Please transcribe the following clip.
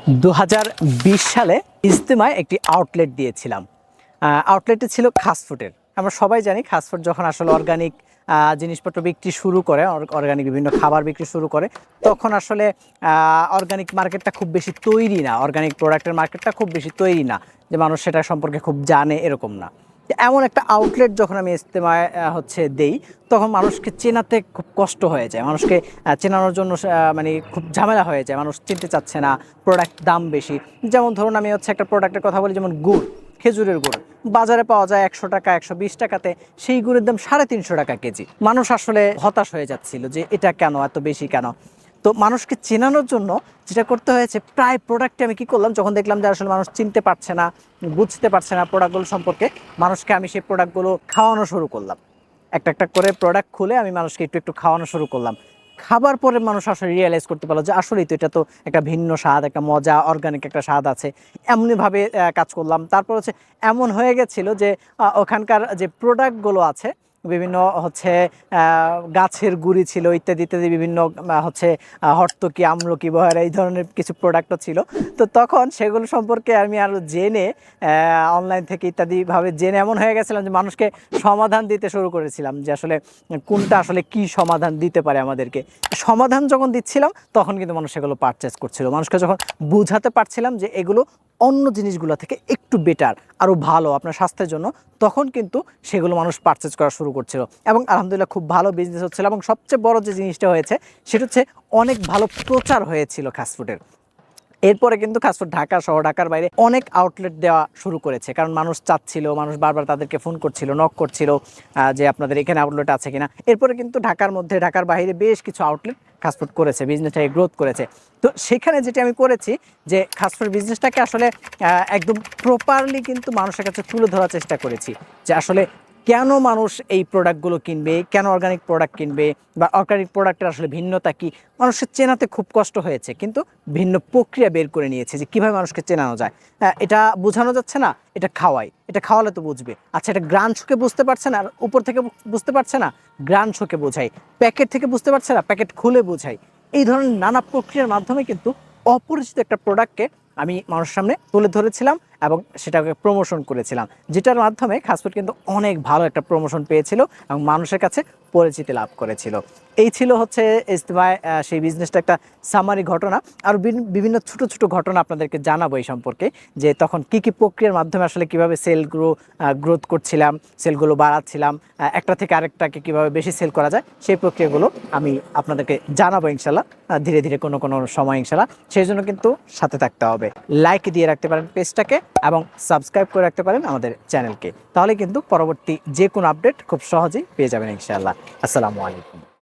2020 সালে ইজতেমায় একটি আউটলেট দিয়েছিলাম। আউটলেটে ছিল খাসফুডের। আমরা সবাই জানি খাসফুড যখন আসলে অর্গানিক জিনিসপত্র বিক্রি শুরু করে, অর্গানিক বিভিন্ন খাবার বিক্রি শুরু করে, তখন আসলে অর্গানিক মার্কেটটা খুব বেশি তৈরি না, অর্গানিক প্রোডাক্টের মার্কেটটা খুব বেশি তৈরি না, যে মানুষ সেটা সম্পর্কে খুব জানে এরকম না। এমন একটা আউটলেট যখন আমি ইজতেমায় দেই, তখন মানুষকে চেনাতে খুব কষ্ট হয়ে যায়, মানুষকে চেনানোর জন্য মানে খুব ঝামেলা হয়ে যায়, মানুষ চিনতে চাচ্ছে না, প্রোডাক্ট দাম বেশি। যেমন ধরুন আমি একটা প্রোডাক্টের কথা বলি, যেমন গুড়, খেজুরের গুড় বাজারে পাওয়া যায় 100 টাকা 120 টাকাতে, সেই গুড়ের দাম 350 টাকা কেজি। মানুষ আসলে হতাশ হয়ে যাচ্ছিল যে এটা কেন এত বেশি কেন। তো মানুষকে চেনানোর জন্য যেটা করতে হয়েছে, প্রায় প্রোডাক্টে আমি কি করলাম, যখন দেখলাম যে আসলে মানুষ চিনতে পারছে না, বুঝতে পারছে না প্রোডাক্টগুলো সম্পর্কে, মানুষকে আমি সেই প্রোডাক্টগুলো খাওয়ানো শুরু করলাম। একটা একটা করে প্রোডাক্ট খুলে আমি মানুষকে একটু একটু খাওয়ানো শুরু করলাম। খাবার পরে মানুষ আসলে রিয়েলাইজ করতে পারলো যে আসলেই তো এটা তো একটা ভিন্ন স্বাদ, একটা মজা, অর্গানিক একটা স্বাদ আছে। এমনিভাবে কাজ করলাম। তারপর এমন হয়ে গেছিলো যে ওখানকার যে প্রোডাক্টগুলো আছে, বিভিন্ন গাছের গুঁড়ি ছিল, ইত্যাদি ইত্যাদি, বিভিন্ন হর্তকি, আমলকি, বহেরা, এই ধরনের কিছু প্রোডাক্টও ছিল। তো তখন সেগুলো সম্পর্কে আমি আরও জেনে, অনলাইন থেকে ইত্যাদিভাবে জেনে এমন হয়ে গেছিলাম যে মানুষকে সমাধান দিতে শুরু করেছিলাম, যে আসলে কোনটা আসলে কি সমাধান দিতে পারে আমাদেরকে। সমাধান যখন দিচ্ছিলাম তখন কিন্তু মানুষ সেগুলো পারচেস করছিল। মানুষকে যখন বুঝাতে পারছিলাম যে এগুলো অন্য জিনিসগুলো থেকে একটু বেটার, আরও ভালো আপনার স্বাস্থ্যের জন্য, তখন কিন্তু সেগুলো মানুষ পারচেস করা শুরু করছিল এবং আলহামদুলিল্লাহ খুব ভালো বিজনেস হচ্ছিল। এবং সবচেয়ে বড় যে জিনিসটা হয়েছে সেটা অনেক ভালো প্রচার হয়েছিল ফাস্টফুডের। এরপরে কিন্তু ফাস্টফুড ঢাকা সহ ঢাকার বাইরে অনেক আউটলেট দেওয়া শুরু করেছে, কারণ মানুষ চাচ্ছিল, মানুষ বারবার তাদেরকে ফোন করছিল, নক করছিল যে আপনাদের এখানে আউটলেট আছে কিনা। এরপরে কিন্তু ঢাকার মধ্যে, ঢাকার বাইরে বেশ কিছু আউটলেট ফাস্টফুড করেছে, বিজনেসটাকে গ্রোথ করেছে। তো সেখানে যেটা আমি করেছি, যে ফাস্টফুড বিজনেসটাকে আসলে একদম প্রপারলি কিন্তু মানুষের কাছে তুলে ধরার চেষ্টা করেছি, যে আসলে কেন মানুষ এই প্রোডাক্টগুলো কিনবে, কেন অর্গানিক প্রোডাক্ট কিনবে, বা অর্গানিক প্রোডাক্টের আসলে ভিন্নতা কী। মানুষের চেনাতে খুব কষ্ট হয়েছে, কিন্তু ভিন্ন প্রক্রিয়া বের করে নিয়েছে যে কীভাবে মানুষকে চেনানো যায়। এটা বোঝানো যাচ্ছে না, এটা খাওয়াই, এটা খাওয়ালে তো বুঝবে। আচ্ছা, এটা গ্রান শোকে বুঝতে পারছে না, উপর থেকে বুঝতে পারছে না, গ্রান শোকে বোঝাই। প্যাকেট থেকে বুঝতে পারছে না, প্যাকেট খুলে বোঝাই। এই ধরনের নানা প্রক্রিয়ার মাধ্যমে কিন্তু অপরিচিত একটা প্রোডাক্টকে আমি মানুষের সামনে তুলে ধরেছিলাম এবং সেটাকে প্রমোশন করেছিলাম, যেটার মাধ্যমে ফাস্টফুড কিন্তু অনেক ভালো একটা প্রমোশন পেয়েছিল এবং মানুষের কাছে পরিচিতি লাভ করেছিল। এই ছিল ইজতেমায় সেই বিজনেসটা একটা সামারি ঘটনা। আর বিভিন্ন ছোট ছোট ঘটনা আপনাদেরকে জানাবো এই সম্পর্কে, যে তখন কি কি প্রক্রিয়ার মাধ্যমে আসলে কীভাবে গ্রোথ করছিলাম, সেলগুলো বাড়াচ্ছিলাম, একটা থেকে আরেকটাকে কীভাবে বেশি সেল করা যায়, সেই প্রক্রিয়াগুলো আমি আপনাদেরকে জানাবো ইনশাল্লাহ, ধীরে ধীরে কোনো কোনো সময় ইনশাল্লাহ। সেই জন্য কিন্তু সাথে থাকতে হবে, লাইক দিয়ে রাখতে পারেন পেজটাকে এবং সাবস্ক্রাইব করে রাখতে পারেন আমাদের চ্যানেলকে, তাহলে কিন্তু পরবর্তী যে কোনো আপডেট খুব সহজেই পেয়ে যাবেন ইনশাআল্লাহ। আসসালামু আলাইকুম।